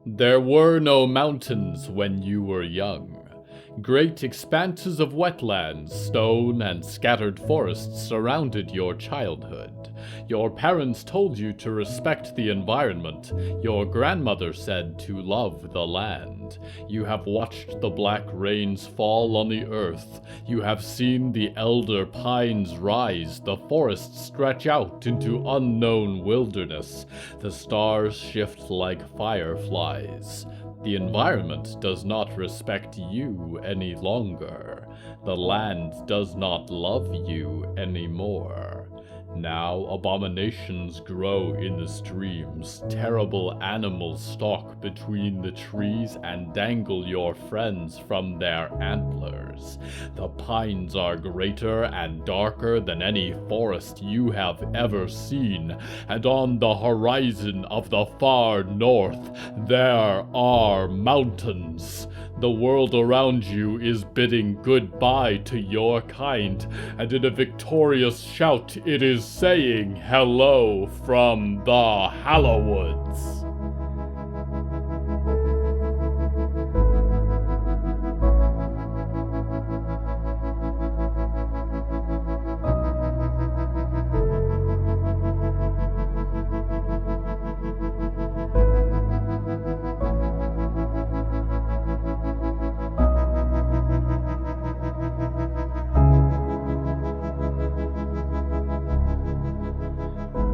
There were no mountains when you were young. Great expanses of wetlands, stone, and scattered forests surrounded your childhood. Your parents told you to respect the environment. Your grandmother said to love the land. You have watched the black rains fall on the earth. You have seen the elder pines rise, the forests stretch out into unknown wilderness. The stars shift like fireflies. The environment does not respect you any longer. The land does not love you anymore. Now abominations grow in the streams, terrible animals stalk between the trees and dangle your friends from their antlers. The pines are greater and darker than any forest you have ever seen, and on the horizon of the far north, there are mountains. The world around you is bidding goodbye to your kind, and in a victorious shout it is saying hello from the Hallowoods.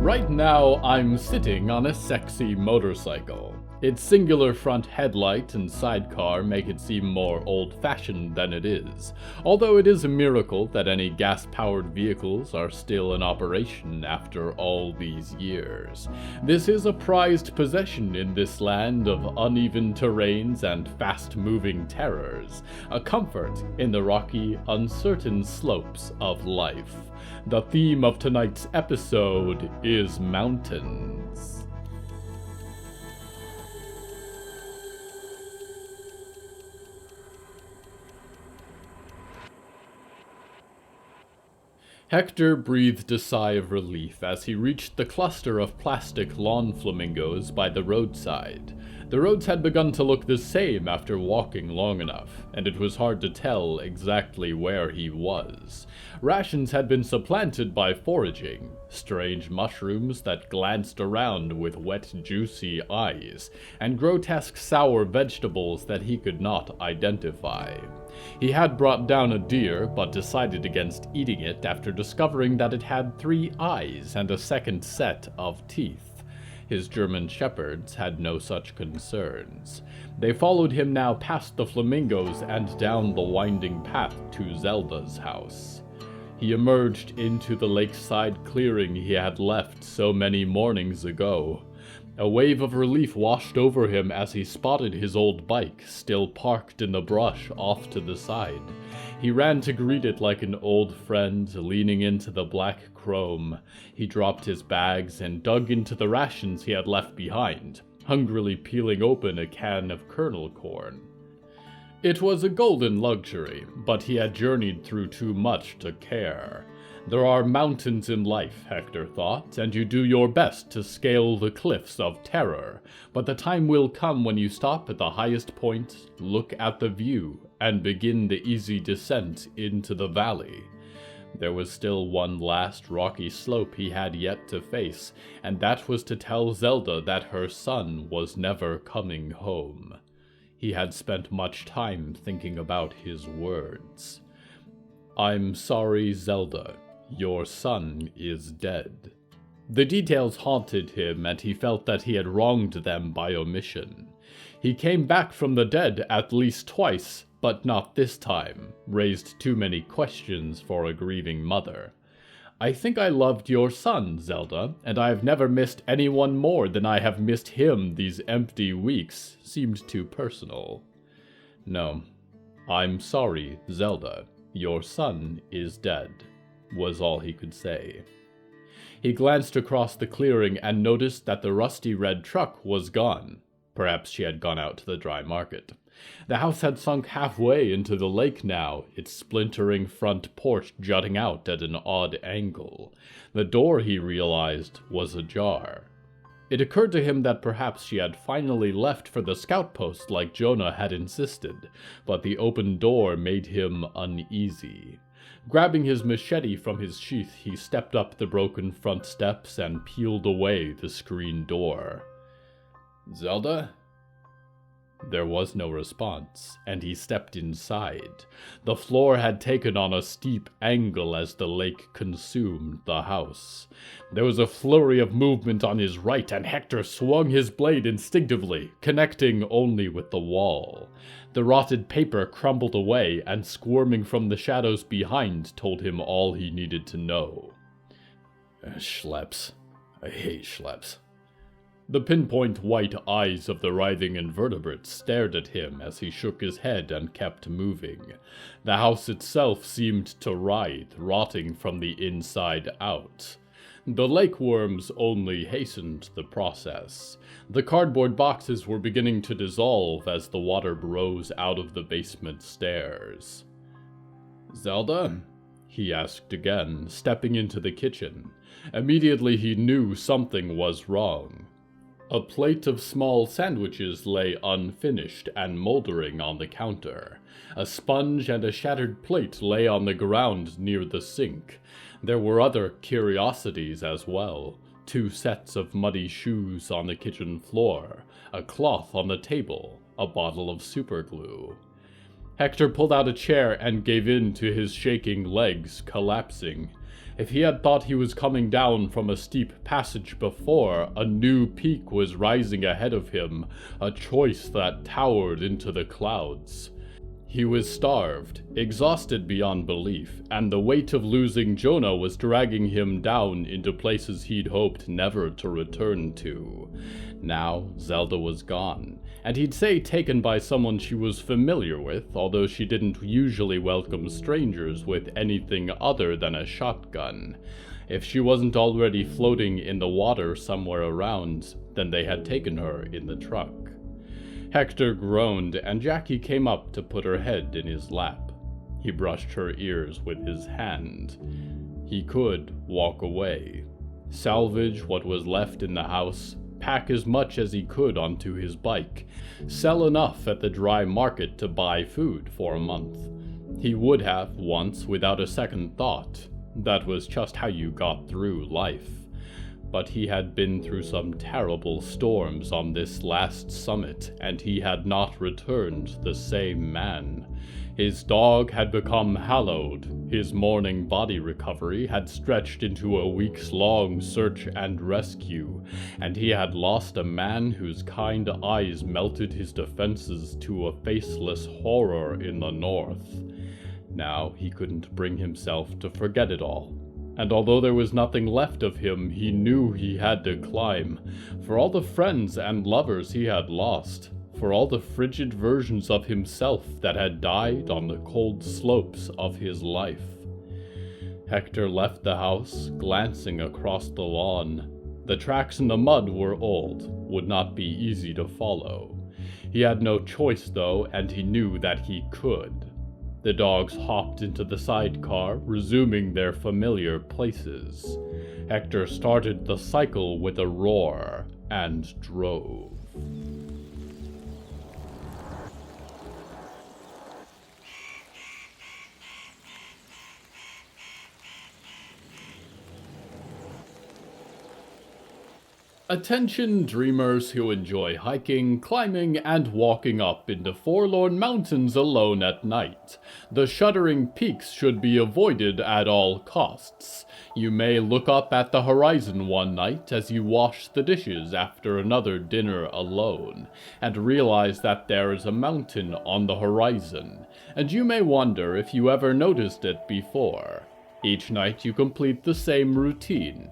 Right now, I'm sitting on a sexy motorcycle. Its singular front headlight and sidecar make it seem more old-fashioned than it is, although it is a miracle that any gas-powered vehicles are still in operation after all these years. This is a prized possession in this land of uneven terrains and fast-moving terrors, a comfort in the rocky, uncertain slopes of life. The theme of tonight's episode is mountains. Hector breathed a sigh of relief as he reached the cluster of plastic lawn flamingos by the roadside. The roads had begun to look the same after walking long enough, and it was hard to tell exactly where he was. Rations had been supplanted by foraging, strange mushrooms that glanced around with wet, juicy eyes, and grotesque sour vegetables that he could not identify. He had brought down a deer, but decided against eating it after discovering that it had 3 eyes and a second set of teeth. His German shepherds had no such concerns. They followed him now past the flamingos and down the winding path to Zelda's house. He emerged into the lakeside clearing he had left so many mornings ago. A wave of relief washed over him as he spotted his old bike, still parked in the brush off to the side. He ran to greet it like an old friend, leaning into the black chrome. He dropped his bags and dug into the rations he had left behind, hungrily peeling open a can of kernel corn. It was a golden luxury, but he had journeyed through too much to care. There are mountains in life, Hector thought, and you do your best to scale the cliffs of terror. But the time will come when you stop at the highest point, look at the view, and begin the easy descent into the valley. There was still one last rocky slope he had yet to face, and that was to tell Zelda that her son was never coming home. He had spent much time thinking about his words. "I'm sorry, Zelda. Your son is dead." The details haunted him, and he felt that he had wronged them by omission. He came back from the dead at least twice, but not this time, raised too many questions for a grieving mother. "I think I loved your son, Zelda, and I have never missed anyone more than I have missed him these empty weeks," seemed too personal. "No, I'm sorry, Zelda. Your son is dead," was all he could say. He glanced across the clearing and noticed that the rusty red truck was gone. Perhaps she had gone out to the dry market. The house had sunk halfway into the lake now, its splintering front porch jutting out at an odd angle. The door, he realized, was ajar. It occurred to him that perhaps she had finally left for the scout post like Jonah had insisted, but the open door made him uneasy. Grabbing his machete from his sheath, he stepped up the broken front steps and peeled away the screen door. "Zelda?" There was no response, and he stepped inside. The floor had taken on a steep angle as the lake consumed the house. There was a flurry of movement on his right, and Hector swung his blade instinctively, connecting only with the wall. The rotted paper crumbled away, and squirming from the shadows behind told him all he needed to know. Schleps. I hate schleps. The pinpoint white eyes of the writhing invertebrates stared at him as he shook his head and kept moving. The house itself seemed to writhe, rotting from the inside out. The lake worms only hastened the process. The cardboard boxes were beginning to dissolve as the water rose out of the basement stairs. "Zelda?" he asked again, stepping into the kitchen. Immediately he knew something was wrong. A plate of small sandwiches lay unfinished and moldering on the counter. A sponge and a shattered plate lay on the ground near the sink. There were other curiosities as well. 2 sets of muddy shoes on the kitchen floor, a cloth on the table, a bottle of superglue. Hector pulled out a chair and gave in to his shaking legs, collapsing. If he had thought he was coming down from a steep passage before, a new peak was rising ahead of him, a choice that towered into the clouds. He was starved, exhausted beyond belief, and the weight of losing Jonah was dragging him down into places he'd hoped never to return to. Now Zelda was gone, and he'd say taken by someone she was familiar with, although she didn't usually welcome strangers with anything other than a shotgun. If she wasn't already floating in the water somewhere around, then they had taken her in the truck. Hector groaned, and Jackie came up to put her head in his lap. He brushed her ears with his hand. He could walk away, salvage what was left in the house, pack as much as he could onto his bike, sell enough at the dry market to buy food for a month. He would have once without a second thought. That was just how you got through life. But he had been through some terrible storms on this last summit, and he had not returned the same man. His dog had become hallowed, his morning body recovery had stretched into a weeks-long search and rescue, and he had lost a man whose kind eyes melted his defenses to a faceless horror in the north. Now he couldn't bring himself to forget it all. And although there was nothing left of him, he knew he had to climb. For all the friends and lovers he had lost, for all the frigid versions of himself that had died on the cold slopes of his life. Hector left the house, glancing across the lawn. The tracks in the mud were old, would not be easy to follow. He had no choice though, and he knew that he could. The dogs hopped into the sidecar, resuming their familiar places. Hector started the cycle with a roar and drove. Attention dreamers who enjoy hiking, climbing, and walking up into forlorn mountains alone at night. The shuddering peaks should be avoided at all costs. You may look up at the horizon one night as you wash the dishes after another dinner alone, and realize that there is a mountain on the horizon, and you may wonder if you ever noticed it before. Each night you complete the same routine.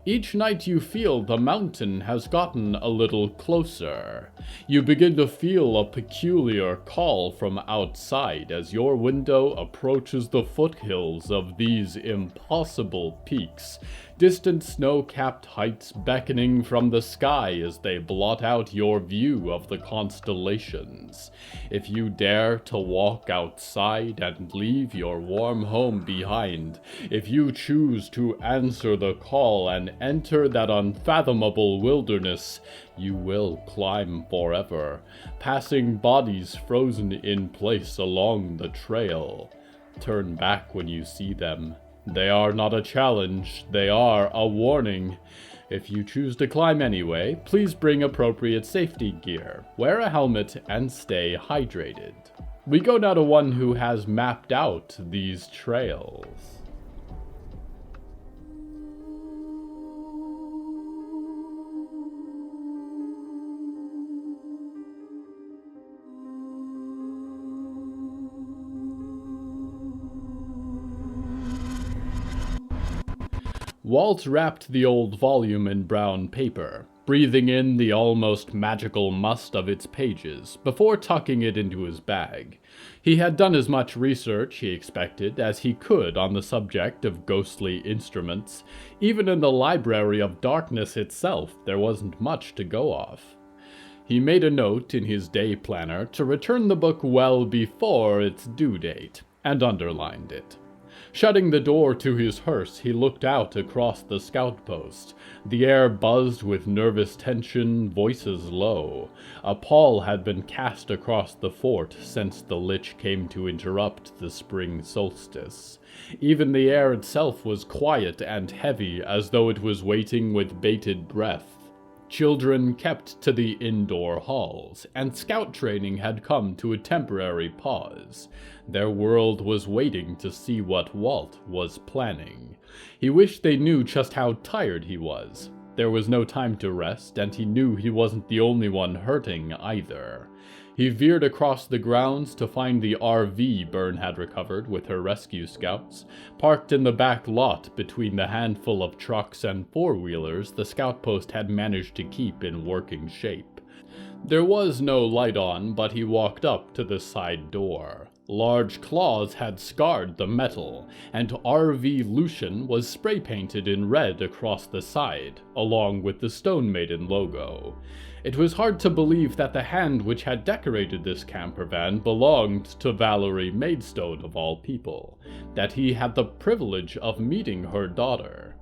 Each night you feel the mountain has gotten a little closer. You begin to feel a peculiar call from outside as your window approaches the foothills of these impossible peaks. distant snow-capped heights beckoning from the sky as they blot out your view of the constellations. If you dare to walk outside and leave your warm home behind, if you choose to answer the call and enter that unfathomable wilderness, you will climb forever, passing bodies frozen in place along the trail. Turn back when you see them. They are not a challenge, they are a warning. If you choose to climb anyway, please bring appropriate safety gear, wear a helmet, and stay hydrated. We go now to one who has mapped out these trails. Walt wrapped the old volume in brown paper, breathing in the almost magical must of its pages, before tucking it into his bag. He had done as much research, he expected, as he could on the subject of ghostly instruments. Even in the Library of Darkness itself, there wasn't much to go off. He made a note in his day planner to return the book well before its due date, and underlined it. Shutting the door to his hearse, he looked out across the scout post. The air buzzed with nervous tension, voices low. A pall had been cast across the fort since the Lich came to interrupt the spring solstice. Even the air itself was quiet and heavy, as though it was waiting with bated breath. Children kept to the indoor halls, and scout training had come to a temporary pause. Their world was waiting to see what Walt was planning. He wished they knew just how tired he was. There was no time to rest, and he knew he wasn't the only one hurting either. He veered across the grounds to find the RV Byrne had recovered with her rescue scouts, parked in the back lot between the handful of trucks and four-wheelers the scout post had managed to keep in working shape. There was no light on, but he walked up to the side door. Large claws had scarred the metal, and RV Lucian was spray-painted in red across the side, along with the Stone Maiden logo. It was hard to believe that the hand which had decorated this camper van belonged to Valerie Maidstone of all people, that he had the privilege of meeting her daughter.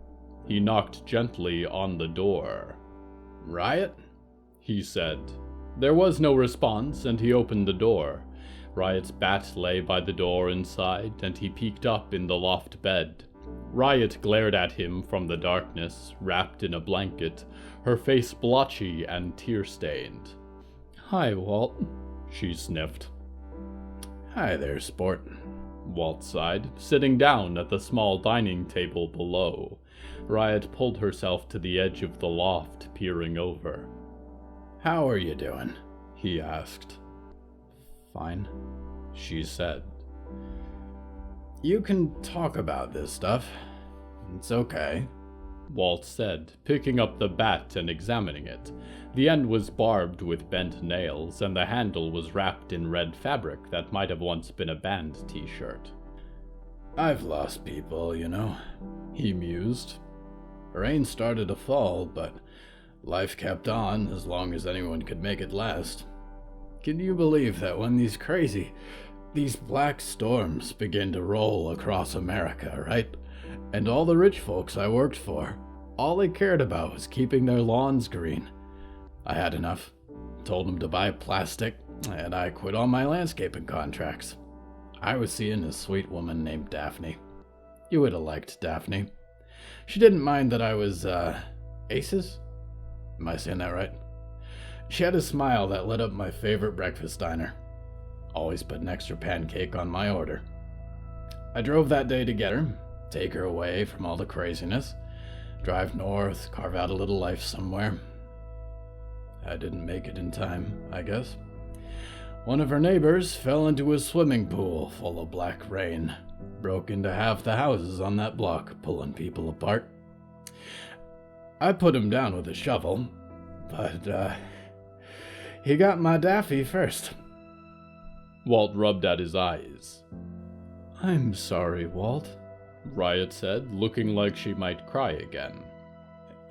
He knocked gently on the door. "Riot?" he said. There was no response, and he opened the door. Riot's bat lay by the door inside, and he peeked up in the loft bed. Riot glared at him from the darkness, wrapped in a blanket, her face blotchy and tear-stained. "Hi, Walt," she sniffed. "Hi there, sport," Walt sighed, sitting down at the small dining table below. Riot pulled herself to the edge of the loft, peering over. "How are you doing?" he asked. "Fine," she said. "You can talk about this stuff. It's okay," Walt said, picking up the bat and examining it. The end was barbed with bent nails, and the handle was wrapped in red fabric that might have once been a band t-shirt. "I've lost people, you know," he mused. "Rain started to fall, but life kept on as long as anyone could make it last. Can you believe that when these black storms begin to roll across America, right? And all the rich folks I worked for, all they cared about was keeping their lawns green. I had enough. Told them to buy plastic, and I quit all my landscaping contracts. I was seeing this sweet woman named Daphne. You would have liked Daphne. She didn't mind that I was, aces? Am I saying that right? She had a smile that lit up my favorite breakfast diner. Always put an extra pancake on my order. I drove that day to get her, take her away from all the craziness, drive north, carve out a little life somewhere. I didn't make it in time, I guess. One of her neighbors fell into a swimming pool full of black rain, broke into half the houses on that block, pulling people apart. I put him down with a shovel, but, he got my Daffy first." Walt rubbed at his eyes. "I'm sorry, Walt," Riot said, looking like she might cry again.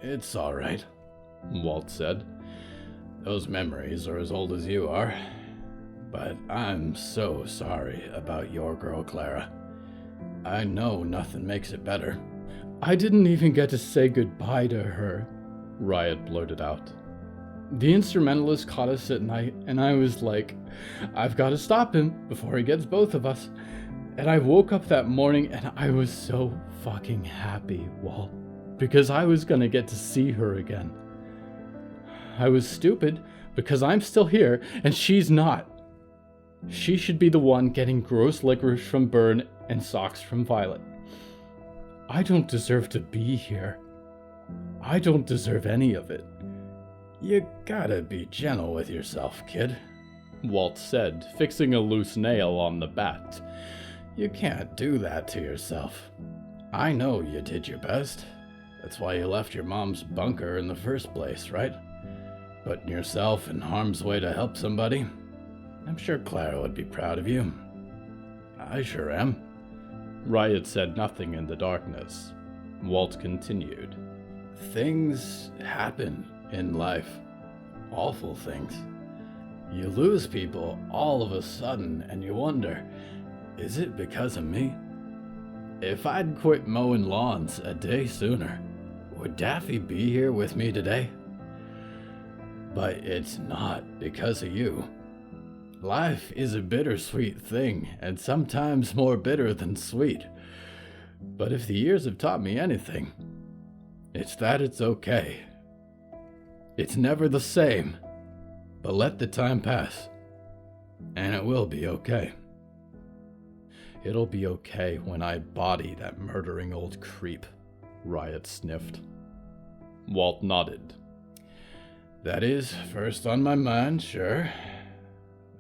It's all right, Walt said. Those memories are as old as you are. But I'm so sorry about your girl, Clara. I know nothing makes it better. I didn't even get to say goodbye to her, Riot blurted out. The instrumentalist caught us at night, and I was like, I've got to stop him before he gets both of us. And I woke up that morning, and I was so fucking happy, Walt, because I was gonna get to see her again. I was stupid, because I'm still here, and she's not. She should be the one getting gross licorice from Byrne and socks from Violet. I don't deserve to be here. I don't deserve any of it. You gotta be gentle with yourself, kid, Walt said, fixing a loose nail on the bat. You can't do that to yourself. I know you did your best. That's why you left your mom's bunker in the first place, right? Putting yourself in harm's way to help somebody. I'm sure Clara would be proud of you. I sure am. Riot said nothing in the darkness. Walt continued. Things happen in life. Awful things. You lose people all of a sudden and you wonder, is it because of me? If I'd quit mowing lawns a day sooner, would Daffy be here with me today? But it's not because of you. Life is a bittersweet thing, and sometimes more bitter than sweet. But if the years have taught me anything, it's that it's okay. It's never the same, but let the time pass, and it will be okay. It'll be okay when I body that murdering old creep, Riot sniffed. Walt nodded. That is first on my mind, sure.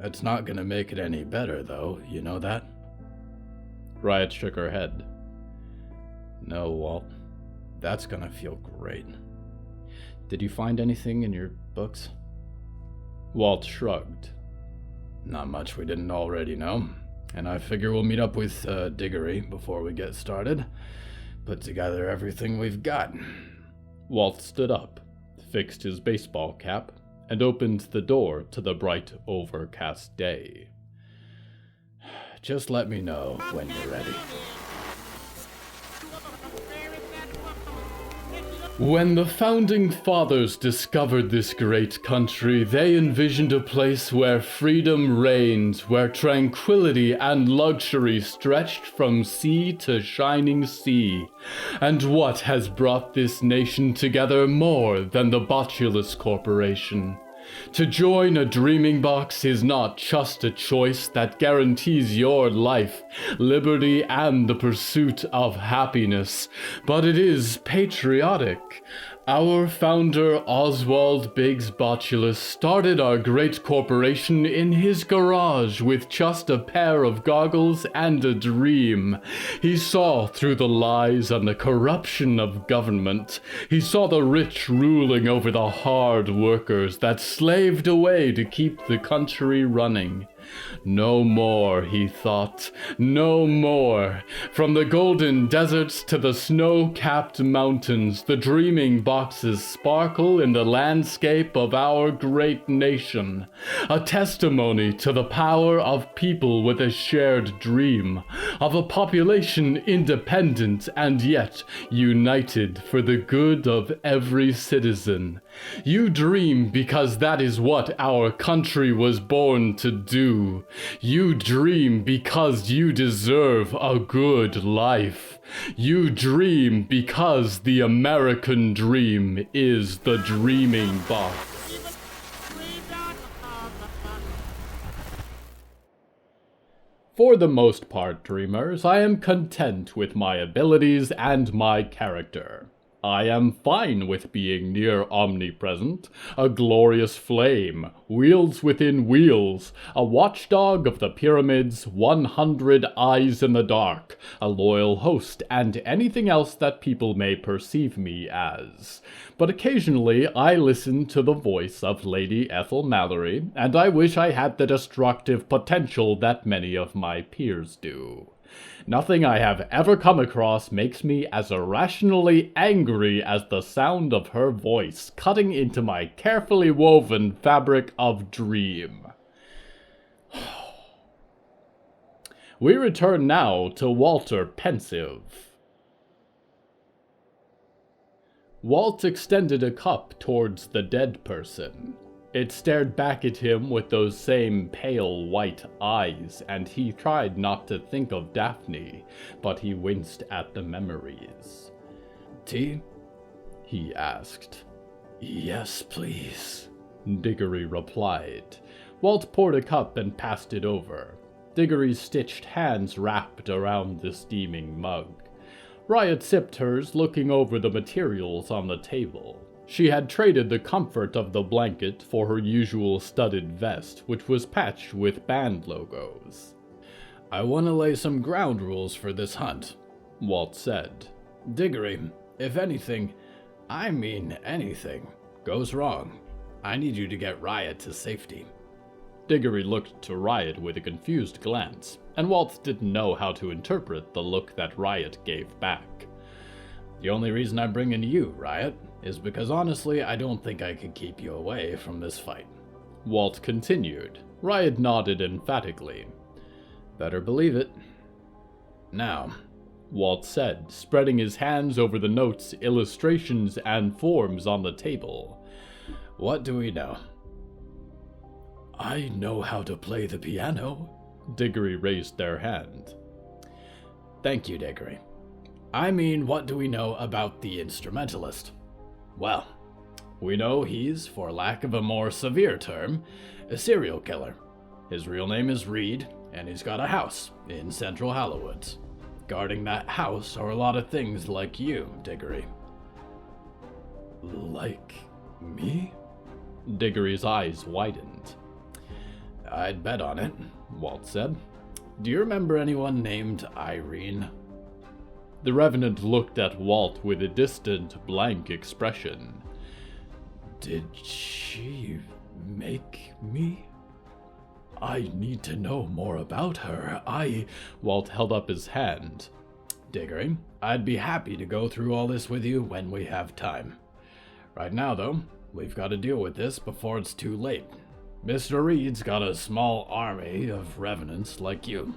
That's not gonna make it any better, though, you know that? Riot shook her head. No, Walt. That's gonna feel great. Did you find anything in your books? Walt shrugged. Not much we didn't already know, and I figure we'll meet up with Diggory before we get started. Put together everything we've got. Walt stood up, fixed his baseball cap, and opened the door to the bright, overcast day. Just let me know when you're ready. When the founding fathers discovered this great country, they envisioned a place where freedom reigned, where tranquility and luxury stretched from sea to shining sea. And what has brought this nation together more than the Botulus Corporation? To join a dreaming box is not just a choice that guarantees your life, liberty, and the pursuit of happiness, but it is patriotic. Our founder, Oswald Biggs Botulus, started our great corporation in his garage with just a pair of goggles and a dream. He saw through the lies and the corruption of government. He saw the rich ruling over the hard workers that slaved away to keep the country running. No more, he thought, no more. From the golden deserts to the snow-capped mountains, the dreaming boxes sparkle in the landscape of our great nation. A testimony to the power of people with a shared dream, of a population independent and yet united for the good of every citizen. You dream because that is what our country was born to do. You dream because you deserve a good life. You dream because the American dream is the dreaming box. For the most part, dreamers, I am content with my abilities and my character. I am fine with being near omnipresent, a glorious flame, wheels within wheels, a watchdog of the pyramids, 100 eyes in the dark, a loyal host, and anything else that people may perceive me as. But occasionally I listen to the voice of Lady Ethel Mallory, and I wish I had the destructive potential that many of my peers do. Nothing I have ever come across makes me as irrationally angry as the sound of her voice cutting into my carefully woven fabric of dream. We return now to Walter pensive. Walt extended a cup towards the dead person. It stared back at him with those same pale white eyes, and he tried not to think of Daphne, but he winced at the memories. Tea? He asked. Yes, please, Diggory replied. Walt poured a cup and passed it over. Diggory's stitched hands wrapped around the steaming mug. Riot sipped hers, looking over the materials on the table. She had traded the comfort of the blanket for her usual studded vest, which was patched with band logos. I want to lay some ground rules for this hunt, Walt said. Diggory, if anything, I mean anything, goes wrong, I need you to get Riot to safety. Diggory looked to Riot with a confused glance, and Walt didn't know how to interpret the look that Riot gave back. The only reason I'm bringing you, Riot, is because honestly I don't think I could keep you away from this fight. Walt continued. Riot nodded emphatically. Better believe it. Now, Walt said, spreading his hands over the notes, illustrations, and forms on the table. What do we know? I know how to play the piano. Diggory raised their hand. Thank you, Diggory. I mean, what do we know about the instrumentalist? Well, we know he's, for lack of a more severe term, a serial killer. His real name is Reed, and he's got a house in central Hallowoods. Guarding that house are a lot of things like you, Diggory. Like me? Diggory's eyes widened. I'd bet on it, Walt said. Do you remember anyone named Irene? The Revenant looked at Walt with a distant, blank expression. Did she make me? I need to know more about her. Walt held up his hand. Diggory, I'd be happy to go through all this with you when we have time. Right now, though, we've got to deal with this before it's too late. Mr. Reed's got a small army of revenants like you.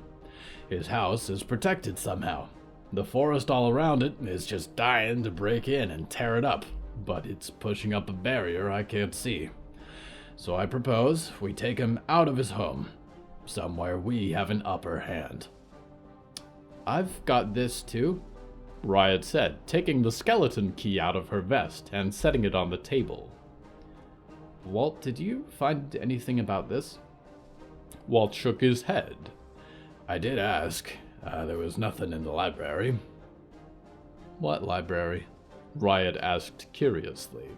His house is protected somehow. The forest all around it is just dying to break in and tear it up, but it's pushing up a barrier I can't see. So I propose we take him out of his home, somewhere we have an upper hand. I've got this too, Riot said, taking the skeleton key out of her vest and setting it on the table. Walt, did you find anything about this? Walt shook his head. I did ask. There was nothing in the library. What library? Riot asked curiously.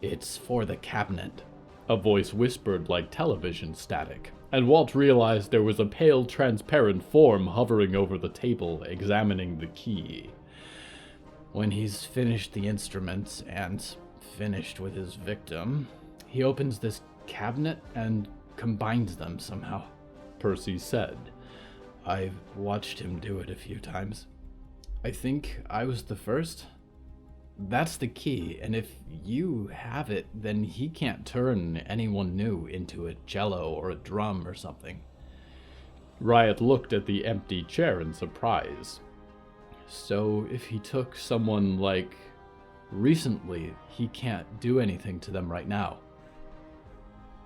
It's for the cabinet, a voice whispered like television static, and Walt realized there was a pale, transparent form hovering over the table, examining the key. When he's finished the instruments and finished with his victim, he opens this cabinet and combines them somehow, Percy said. I've watched him do it a few times. I think I was the first. That's the key, and if you have it, then he can't turn anyone new into a cello or a drum or something. Riot looked at the empty chair in surprise. So if he took someone like recently, he can't do anything to them right now.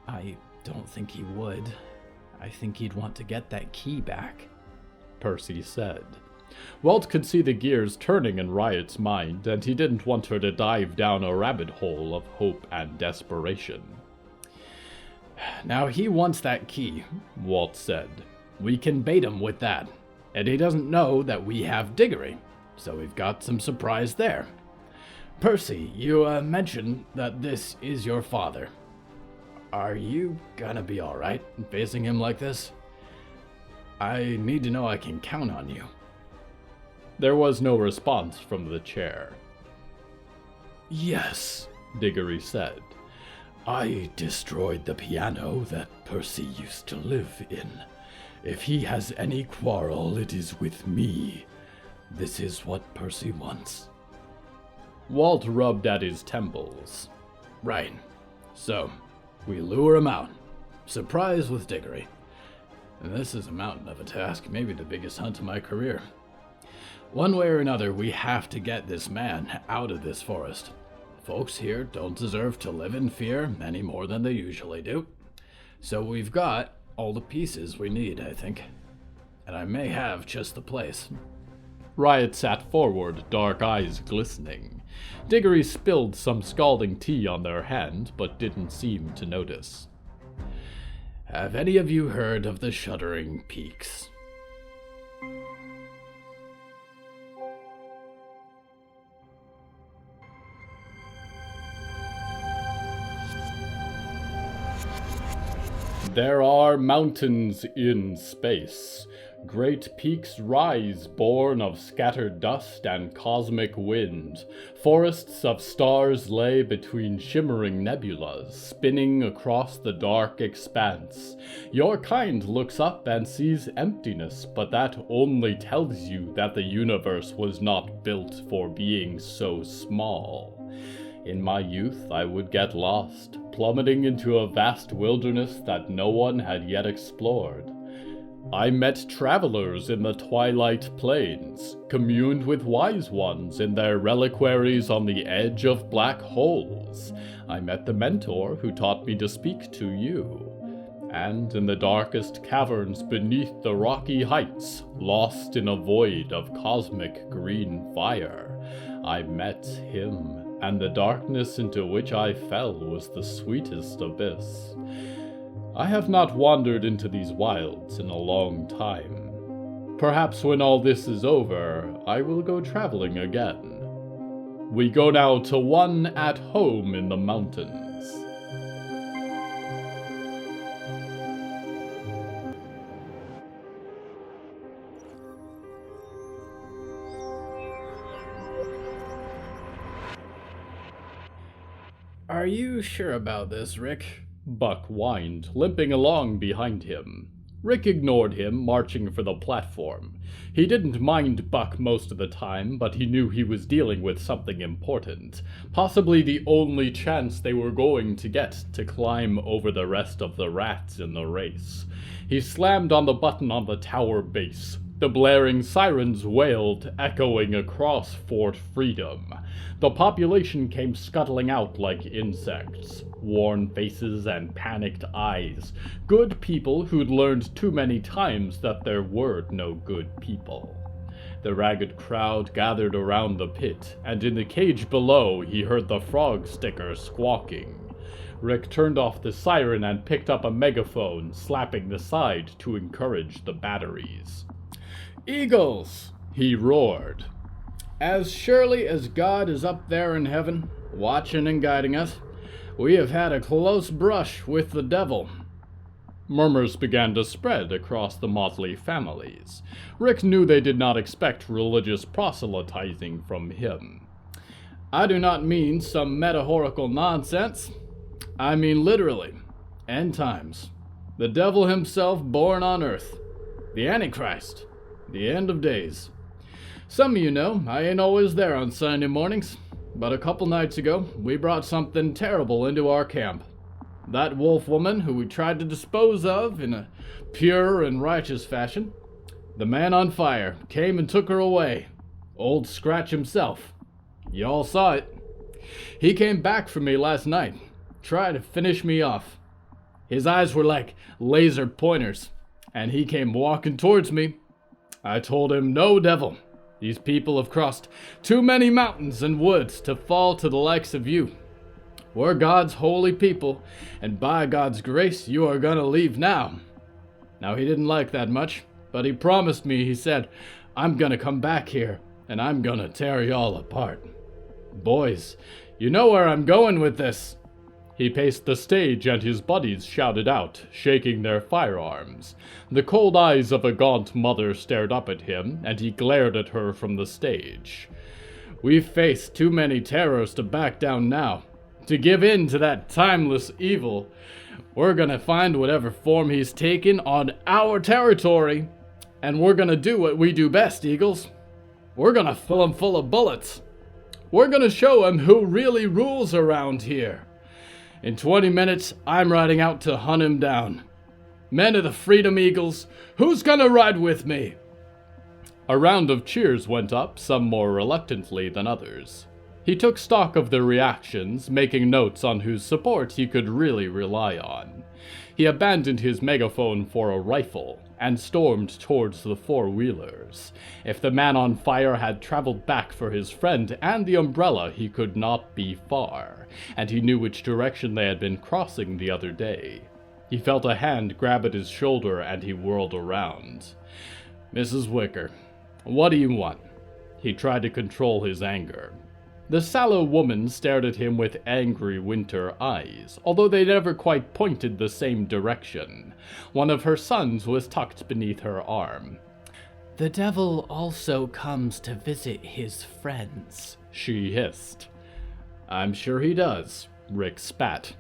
I don't think he would. I think he'd want to get that key back, Percy said. Walt could see the gears turning in Riot's mind, and he didn't want her to dive down a rabbit hole of hope and desperation. Now he wants that key, Walt said. We can bait him with that, and he doesn't know that we have Diggory, so we've got some surprise there. Percy, you mentioned that this is your father. Are you gonna be alright facing him like this? I need to know I can count on you. There was no response from the chair. Yes, Diggory said. I destroyed the piano that Percy used to live in, If he has any quarrel, it is with me. This is what Percy wants. Walt rubbed at his temples. Right. So, we lure him out. Surprise with Diggory. And this is a mountain of a task, maybe the biggest hunt of my career. One way or another, we have to get this man out of this forest. Folks here don't deserve to live in fear any more than they usually do. So we've got all the pieces we need, I think. And I may have just the place. Riot sat forward, dark eyes glistening. Diggory spilled some scalding tea on their hand, but didn't seem to notice. Have any of you heard of the Shuddering Peaks? There are mountains in space. Great peaks rise, born of scattered dust and cosmic wind. Forests of stars lay between shimmering nebulas, spinning across the dark expanse. Your kind looks up and sees emptiness, but that only tells you that the universe was not built for being so small. In my youth, I would get lost, plummeting into a vast wilderness that no one had yet explored. I met travelers in the twilight plains, communed with wise ones in their reliquaries on the edge of black holes. I met the mentor who taught me to speak to you. And in the darkest caverns beneath the rocky heights, lost in a void of cosmic green fire, I met him. And the darkness into which I fell was the sweetest abyss. I have not wandered into these wilds in a long time. Perhaps when all this is over, I will go traveling again. We go now to one at home in the mountains. Are you sure about this, Rick? Buck whined, limping along behind him. Rick ignored him, marching for the platform. He didn't mind Buck most of the time, but he knew he was dealing with something important, possibly the only chance they were going to get to climb over the rest of the rats in the race. He slammed on the button on the tower base. The blaring sirens wailed, echoing across Fort Freedom. The population came scuttling out like insects, worn faces and panicked eyes. Good people who'd learned too many times that there were no good people. The ragged crowd gathered around the pit, and in the cage below he heard the frog sticker squawking. Rick turned off the siren and picked up a megaphone, slapping the side to encourage the batteries. Eagles, he roared. As surely as God is up there in heaven, watching and guiding us, we have had a close brush with the devil. Murmurs began to spread across the motley families. Rick knew they did not expect religious proselytizing from him. I do not mean some metaphorical nonsense. I mean literally, end times. The devil himself born on earth. The Antichrist. The end of days. Some of you know I ain't always there on Sunday mornings, but a couple nights ago we brought something terrible into our camp. That wolf woman who we tried to dispose of in a pure and righteous fashion, the man on fire came and took her away. Old Scratch himself. You all saw it. He came back for me last night, tried to finish me off. His eyes were like laser pointers, and he came walking towards me. I told him, no, devil. These people have crossed too many mountains and woods to fall to the likes of you. We're God's holy people, and by God's grace, you are gonna leave now. Now, he didn't like that much, but he promised me, he said, I'm gonna come back here, and I'm gonna tear y'all apart. Boys, you know where I'm going with this. He paced the stage and his buddies shouted out, shaking their firearms. The cold eyes of a gaunt mother stared up at him, and he glared at her from the stage. We've faced too many terrors to back down now, to give in to that timeless evil. We're gonna find whatever form he's taken on our territory, and we're gonna do what we do best, Eagles. We're gonna fill him full of bullets. We're gonna show him who really rules around here. In 20 minutes, I'm riding out to hunt him down. Men of the Freedom Eagles, who's gonna ride with me? A round of cheers went up, some more reluctantly than others. He took stock of the reactions, making notes on whose support he could really rely on. He abandoned his megaphone for a rifle, and stormed towards the four-wheelers. If the man on fire had traveled back for his friend and the umbrella, he could not be far, and he knew which direction they had been crossing the other day. He felt a hand grab at his shoulder, and he whirled around. Mrs. Wicker, what do you want? He tried to control his anger. The sallow woman stared at him with angry winter eyes, although they never quite pointed the same direction. One of her sons was tucked beneath her arm. "The devil also comes to visit his friends," she hissed. "I'm sure he does," Rick spat.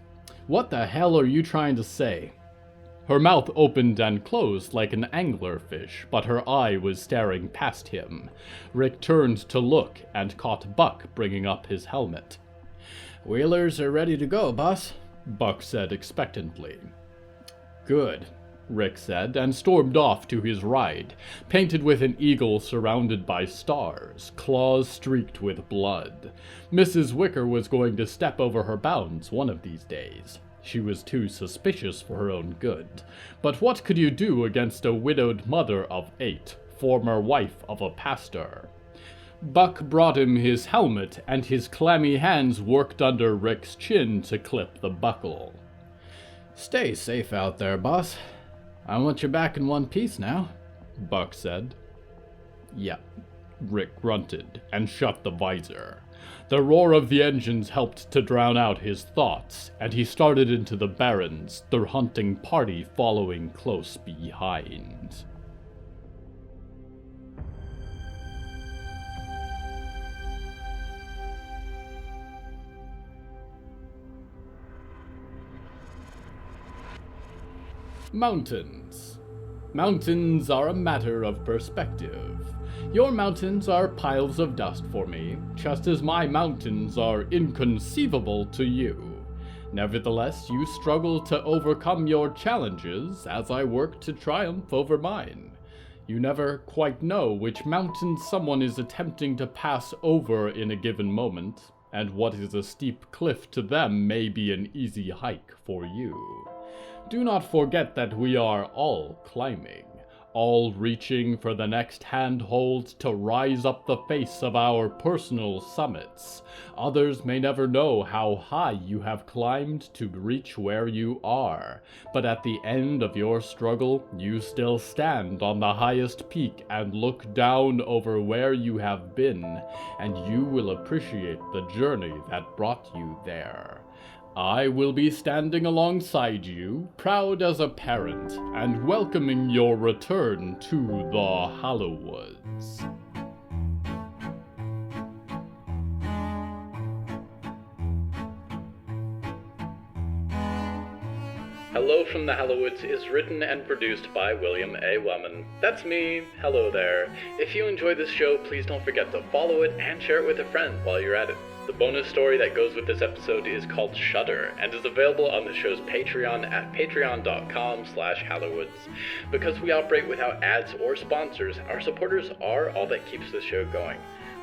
"What the hell are you trying to say?" Her mouth opened and closed like an anglerfish, but her eye was staring past him. Rick turned to look and caught Buck bringing up his helmet. "Wheelers are ready to go, boss," Buck said expectantly. "Good," Rick said, and stormed off to his ride, painted with an eagle surrounded by stars, claws streaked with blood. Mrs. Wicker was going to step over her bounds one of these days. She was too suspicious for her own good. But what could you do against a widowed mother of 8, former wife of a pastor? Buck brought him his helmet, and his clammy hands worked under Rick's chin to clip the buckle. "Stay safe out there, boss. I want you back in one piece now," Buck said. "Yep," Rick grunted, and shut the visor. The roar of the engines helped to drown out his thoughts, and he started into the barrens, the hunting party following close behind. Mountains. Mountains are a matter of perspective. Your mountains are piles of dust for me, just as my mountains are inconceivable to you. Nevertheless, you struggle to overcome your challenges as I work to triumph over mine. You never quite know which mountain someone is attempting to pass over in a given moment, and what is a steep cliff to them may be an easy hike for you. Do not forget that we are all climbing, all reaching for the next handhold to rise up the face of our personal summits. Others may never know how high you have climbed to reach where you are, but at the end of your struggle, you still stand on the highest peak and look down over where you have been, and you will appreciate the journey that brought you there. I will be standing alongside you, proud as a parent, and welcoming your return to the Hallowoods. Hello from the Hallowoods is written and produced by William A. Wellman. That's me. Hello there. If you enjoy this show, please don't forget to follow it and share it with a friend while you're at it. The bonus story that goes with this episode is called Shudder and is available on the show's Patreon at patreon.com/Hallowoods. Because we operate without ads or sponsors, our supporters are all that keeps the show going.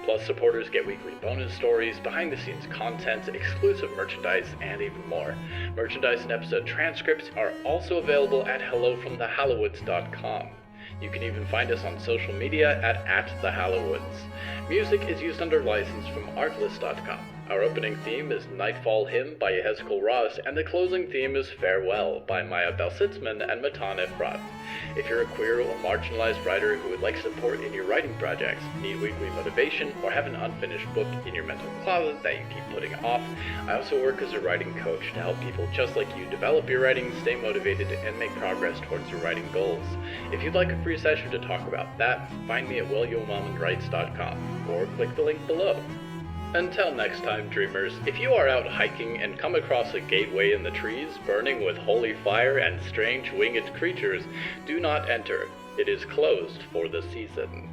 Plus, supporters get weekly bonus stories, behind-the-scenes content, exclusive merchandise, and even more. Merchandise and episode transcripts are also available at hellofromthehallowoods.com. You can even find us on social media at @thehallowoods. Music is used under license from artlist.com. Our opening theme is Nightfall Hymn by Yehezkel Raz, and the closing theme is Farewell by Belsitzman and Matan Ephrat. If you're a queer or marginalized writer who would like support in your writing projects, need weekly motivation, or have an unfinished book in your mental closet that you keep putting off, I also work as a writing coach to help people just like you develop your writing, stay motivated, and make progress towards your writing goals. If you'd like a free session to talk about that, find me at williamwellmanwrites.com or click the link below. Until next time, dreamers, if you are out hiking and come across a gateway in the trees burning with holy fire and strange winged creatures, do not enter. It is closed for the season.